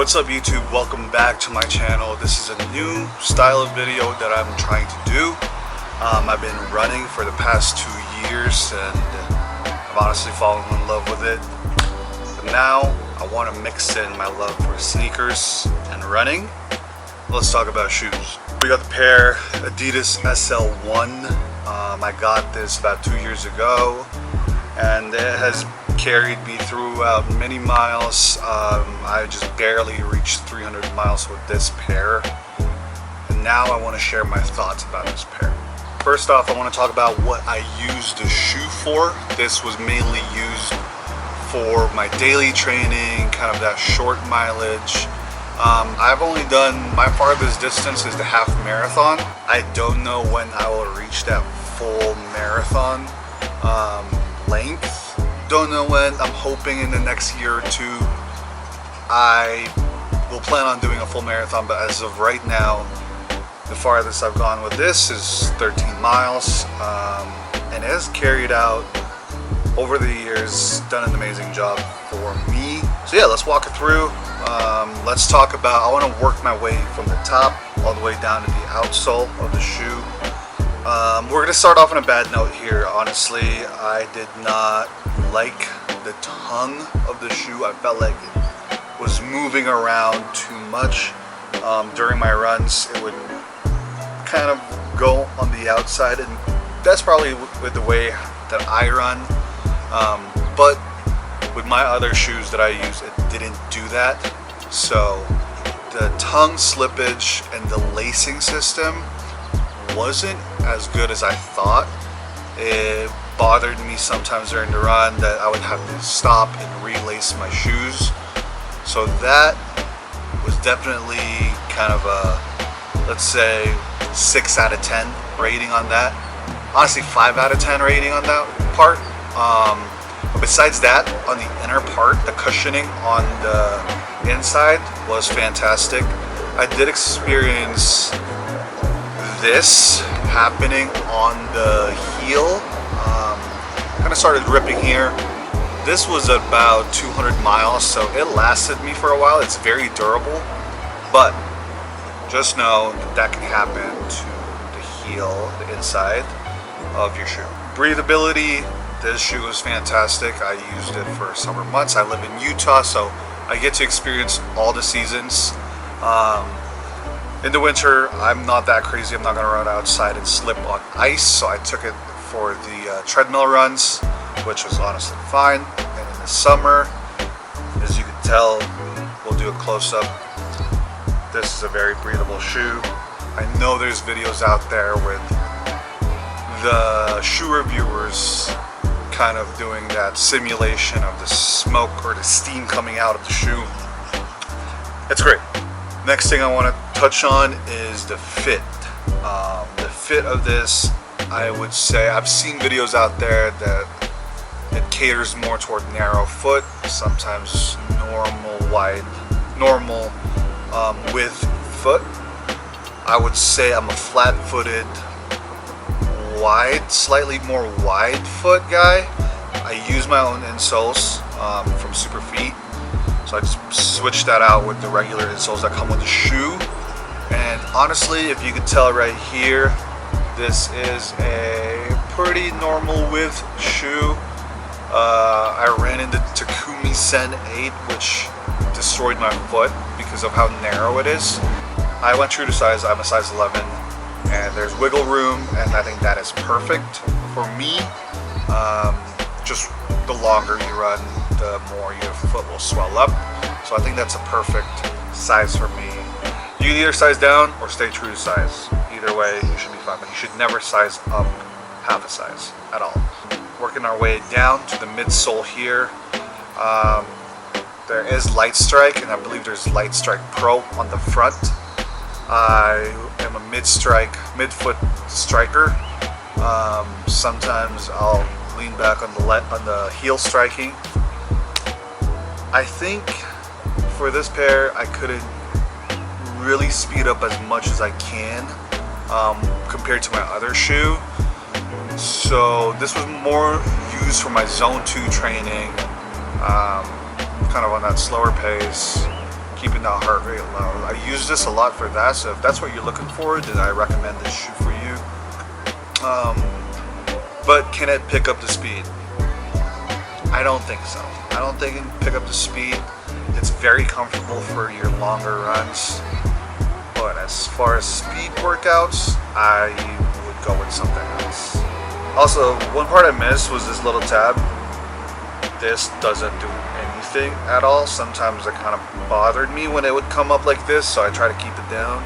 What's up YouTube? Welcome back to my channel. This is a new style of video that I'm trying to do. I've been running for the past 2 years and I've honestly fallen in love with it. But now I want to mix in my love for sneakers and running. Let's talk about shoes. We got the pair Adidas SL1. I got this about 2 years ago and it has carried me throughout many miles. I just barely reached 300 miles with this pair, and now I want to share my thoughts about this pair. First off, I want to talk about what I used the shoe for. This was mainly used for my daily training, kind of that short mileage. I've only done, my farthest distance is the half marathon. I don't know when I will reach that full marathon length. Don't know when. I'm hoping in the next year or two I will plan on doing a full marathon, but as of right now the farthest I've gone with this is 13 miles, and it has carried out over the years, done an amazing job for me. So yeah, let's walk it through. Let's talk about, I want to work my way from the top all the way down to the outsole of the shoe. We're going to start off on a bad note here. Honestly, I did not like the tongue of the shoe. I felt like it was moving around too much. During my runs, it would kind of go on the outside, and that's probably with the way that I run. But with my other shoes that I use, it didn't do that. So the tongue slippage and the lacing system wasn't as good as I thought. It bothered me sometimes during the run that I would have to stop and relace my shoes. So that was definitely kind of a, let's say, 6 out of 10 rating on that. Honestly, 5 out of 10 rating on that part. But besides that, on the inner part, the cushioning on the inside was fantastic. I did experience this happening on the heel. Kind of started ripping here. This was about 200 miles, so it lasted me for a while. It's very durable, but just know that can happen to the heel, the inside of your shoe. Breathability, this shoe is fantastic. I used it for summer months. I live in Utah, so I get to experience all the seasons. In the winter, I'm not that crazy. I'm not going to run outside and slip on ice, so I took it for the treadmill runs, which was honestly fine. And in the summer, as you can tell, we'll do a close-up. This is a very breathable shoe. I know there's videos out there with the shoe reviewers kind of doing that simulation of the smoke or the steam coming out of the shoe. It's great. Next thing I want to touch on is the fit. The fit of this, I would say, I've seen videos out there that it caters more toward narrow foot, sometimes normal width foot. I would say I'm a flat-footed, slightly more wide foot guy. I use my own insoles from Super Feet. So I just switched that out with the regular insoles that come with the shoe. And honestly, if you could tell right here, this is a pretty normal width shoe. I ran into Takumi Sen 8, which destroyed my foot because of how narrow it is. I went true to size. I'm a size 11, and there's wiggle room, and I think that is perfect for me. Just the longer you run, the more your foot will swell up. So I think that's a perfect size for me. You can either size down or stay true to size. Either way, you should be fine, but you should never size up half a size at all. Working our way down to the midsole here. There is Light Strike, and I believe there's Light Strike Pro on the front. I am a mid-foot striker. Sometimes I'll lean back on the heel striking. I think for this pair I couldn't really speed up as much as I can compared to my other shoe. So this was more used for my zone 2 training, kind of on that slower pace, keeping the heart rate low. I use this a lot for that, so if that's what you're looking for, then I recommend this shoe for you. But can it pick up the speed? I don't think so. I don't think it can pick up the speed. It's very comfortable for your longer runs. But as far as speed workouts, I would go with something else. Also, one part I missed was this little tab. This doesn't do anything at all. Sometimes it kind of bothered me when it would come up like this, so I try to keep it down.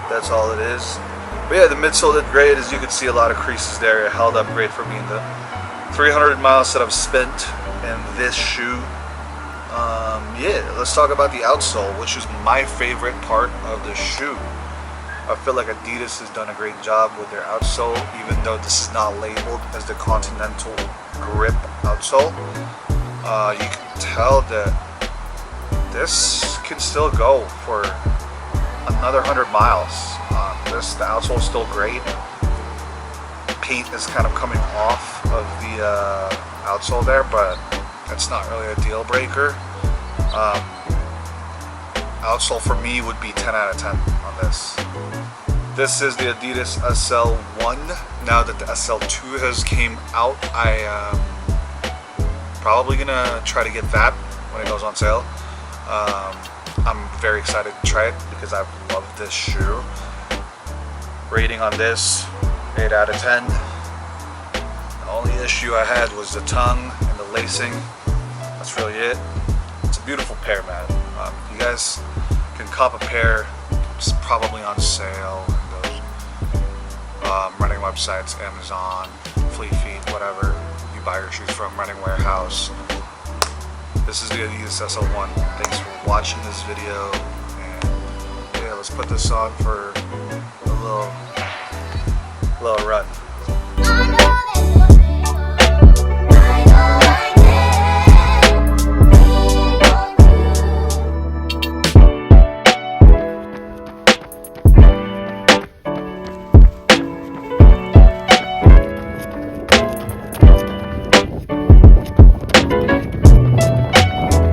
That's all it is. But yeah, the midsole did great. As you can see, a lot of creases there. It held up great for me in the 300 miles that I've spent in this shoe. Yeah, let's talk about the outsole, which is my favorite part of the shoe. I feel like Adidas has done a great job with their outsole, even though this is not labeled as the Continental Grip outsole. You can tell that this can still go for another 100 miles. The outsole is still great. Paint is kind of coming off of the outsole there, but that's not really a deal breaker. Outsole for me would be 10 out of 10 on this. This is the Adidas SL1. Now that the SL2 has came out, I probably gonna try to get that when it goes on sale. I'm very excited to try it because I've loved this shoe. Rating on this, 8 out of 10. The only issue I had was the tongue and the lacing. That's really it. It's a beautiful pair, man. You guys can cop a pair. It's probably on sale in those running websites, Amazon, Fleet Feet, whatever you buy your shoes from, Running Warehouse. This is the Adidas SL1. Thanks for watching this video, and yeah, let's put this on for a little run.